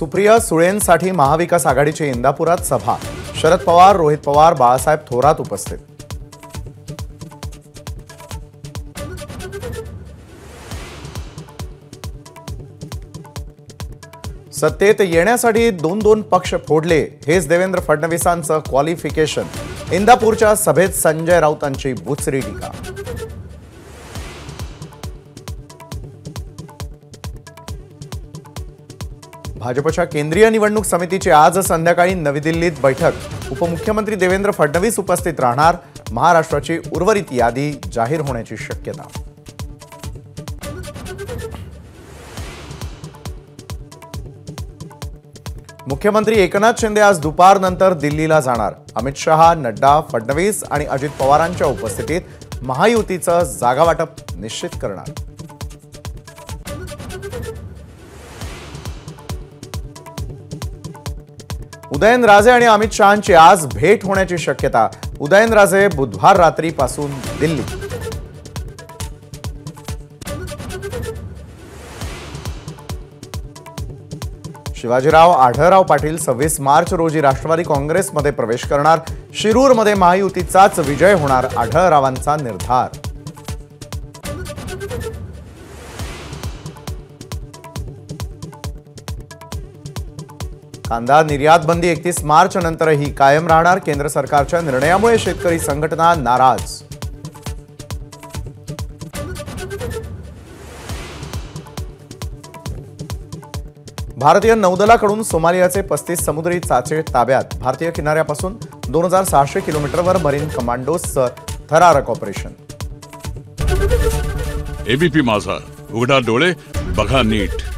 सुप्रिया सुळेंसाठी महाविकास आघाडीची इंदापुरात सभा। शरद पवार, रोहित पवार, बाळासाहेब थोरात उपस्थित। सत्तेत येण्यासाठी दोन पक्ष फोडले, हेच देवेंद्र फडणवीसांचं क्वालिफिकेशन। इंदापूरच्या सभेत संजय राऊतांची बुचरी टीका। भाजपच्या केंद्रीय निवडणूक समितीची आज संध्याकाळी नवी दिल्लीत बैठक। उपमुख्यमंत्री देवेंद्र फडणवीस उपस्थित राहणार। महाराष्ट्राची उर्वरित यादी जाहीर होण्याची शक्यता। मुख्यमंत्री एकनाथ शिंदे आज दुपारनंतर दिल्लीला जाणार। अमित शहा, नड्डा, फडणवीस आणि अजित पवारांच्या उपस्थितीत महायुतीचं जागावाटप निश्चित करणार। उदयनराजे आणि अमित शहांची आज भेट होण्याची शक्यता। उदयनराजे बुधवार रात्रीपासून दिल्ली। शिवाजीराव आढळराव पाटील 26 मार्च रोजी राष्ट्रवादी काँग्रेसमध्ये प्रवेश करणार। शिरूरमध्ये महायुतीचाच विजय होणार, आढळरावांचा निर्धार। कांदा निर्यात बंदी 31 मार्च नंतरही कायम राहणार। केंद्र सरकारच्या निर्णयामुळे शेतकरी संघटना नाराज। भारतीय नौदलाकडून सोमालियाचे 35 समुद्री चाचे ताब्यात। भारतीय किनाऱ्यापासून 2600 किलोमीटरवर मरीन कमांडोजचं थरारक ऑपरेशन। एबीपी माझा, उघडा डोळे बघा नीट।